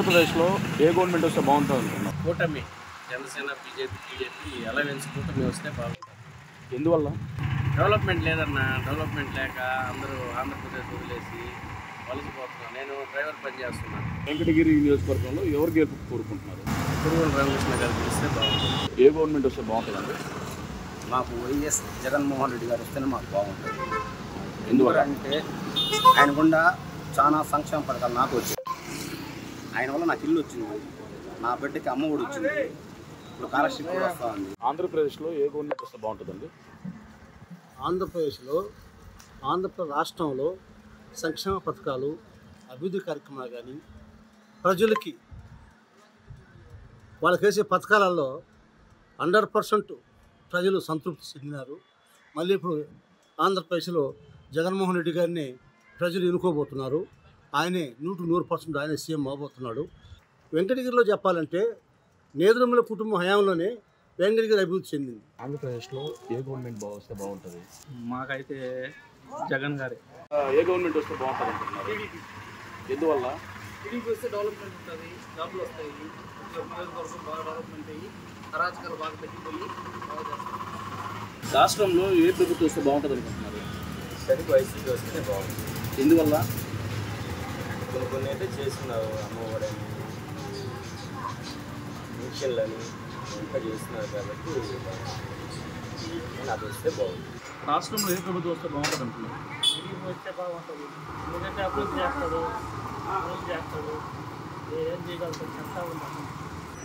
ఆంధ్రప్రదేశ్లో ఏ గవర్నమెంట్ వస్తే బాగుంటుంది అనుకున్నాం? కూటమి జనసేన బీజేపీ అలయన్స్ కూటమి వస్తే బాగుంటుంది. ఎందువల్ల? డెవలప్మెంట్ లేదన్న, డెవలప్మెంట్ లేక అందరూ ఆంధ్రప్రదేశ్ వదిలేసి వలసిపోతున్నాను. నేను డ్రైవర్ పని చేస్తున్నాను. వెంకటగిరి నియోజకవర్గంలో ఎవరు గెలుపు కోరుకుంటున్నారు? కురుగొండ రామకృష్ణ గారు గెలిస్తే బాగుంటుంది. ఏ గవర్నమెంట్ వస్తే బాగుంటుందండి? మాకు వైఎస్ జగన్మోహన్ రెడ్డి గారు వస్తేనే మాకు బాగుంటుంది. ఎందువల్ల అంటే ఆయన గుండా చాలా సంక్షేమ పథకాలు నాకు వచ్చాయి. ఆయన వల్ల నాకు ఇల్లు వచ్చింది, నా బిడ్డకి అమ్మ ఒడి వచ్చింది, ఇప్పుడు స్కాలర్షిప్ కూడా వస్తూ ఉంది. ఆంధ్రప్రదేశ్లో ఏ గవర్నమెంట్ వస్తే బాగుంటుందండి? ఆంధ్రప్రదేశ్ రాష్ట్రంలో సంక్షేమ పథకాలు, అభివృద్ధి కార్యక్రమాలు కానీ ప్రజలకి వాళ్ళకి వేసే పథకాలలో 100% ప్రజలు సంతృప్తి చెందినారు. మళ్ళీ ఇప్పుడు ఆంధ్రప్రదేశ్లో జగన్మోహన్ రెడ్డి గారిని ప్రజలు ఎన్నుకోబోతున్నారు. ఆయనే 100% ఆయన సీఎం అవబోతున్నాడు. వెంకటగిరిలో చెప్పాలంటే నేదురుమల కుటుంబ హయాంలోనే వెంకటగిరి అభివృద్ధి చెందింది. ఆంధ్రప్రదేశ్లో ఏ గవర్నమెంట్ వస్తే బాగుంటుంది? మాకైతే జగన్ గారే. ఏ గవర్నమెంట్ వస్తే బాగుంటుంది అనుకుంటున్నారు? ఎందువల్ల? టీడీపీ వస్తే డెవలప్మెంట్ ఉంటుంది, జాబ్లు వస్తాయి, నియోజకవర్గం బాగా డెవలప్మెంట్ అయ్యి అరాచకాలు బాగా తగ్గిపోయి బాగా చేస్తారు. రాష్ట్రంలో ఏ ప్రభుత్వం వస్తే బాగుంటుంది అనుకుంటున్నారు? సరిగ్గా వైసీపీ వస్తే బాగుంటుంది. ఎందువల్ల? కొన్ని అయితే చేస్తున్నారు, అమ్మఒడని మిషన్లని ఇంకా చేస్తున్నారు కాబట్టి అది వస్తే బాగుంటుంది. రాష్ట్రంలో ఏ ప్రభుత్వం వస్తే బాగుంటుంది అనుకుంటున్నారు? టీడీపీ వస్తే బాగుంటుంది. ఎందుకంటే అభివృద్ధి చేస్తాడు, ఏం చేయగలుగుతాడు, చెప్తా ఉంటాను.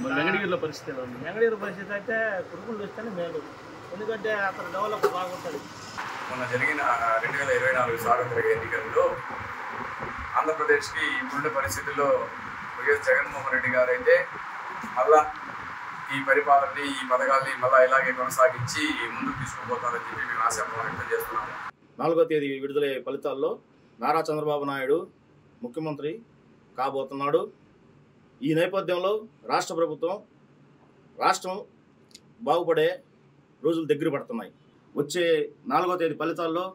మరి వెంకటగిరిలో పరిస్థితి ఎలా ఉంది? వెంకటగిరి పరిస్థితి అయితే కుటుంబం వస్తేనే మేలు, ఎందుకంటే అతను డెవలప్ బాగుంటుంది. మొన్న జరిగిన 2024 సార్వత్రిక ఎన్నికల్లో ఆంధ్రప్రదేశ్కి ఇప్పుడున్న పరిస్థితుల్లో వైఎస్ జగన్మోహన్ రెడ్డి గారు అయితే మళ్ళా ఈ పరిపాలనని, ఈ పథకాలని మళ్ళీ ఇలాగే కొనసాగించి ముందుకు తీసుకుపోతారని చెప్పి మేము ఆశాభావం వ్యక్తం చేస్తున్నాము. 4వ తేదీ విడుదలయ్యే ఫలితాల్లో నారా చంద్రబాబు నాయుడు ముఖ్యమంత్రి కాబోతున్నాడు. ఈ నేపథ్యంలో రాష్ట్ర ప్రభుత్వం రాష్ట్రం బాగుపడే రోజులు దగ్గర పడుతున్నాయి. వచ్చే 4వ తేదీ ఫలితాల్లో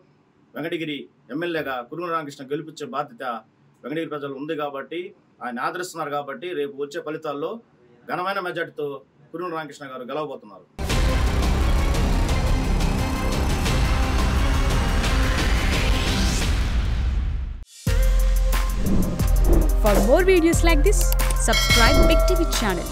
వెంకటగిరి ఎమ్మెల్యేగా కురుగొండ రామకృష్ణ గెలిపించే బాధ్యత వెంకటగిరి ప్రజలు ఉంది కాబట్టి, ఆయన ఆదరిస్తున్నారు కాబట్టి రేపు వచ్చే ఫలితాల్లో ఘనమైన మెజార్టీతో కురుగొండ రామకృష్ణ గారు గెలవబోతున్నారు. For more videos like this, subscribe Big TV channel.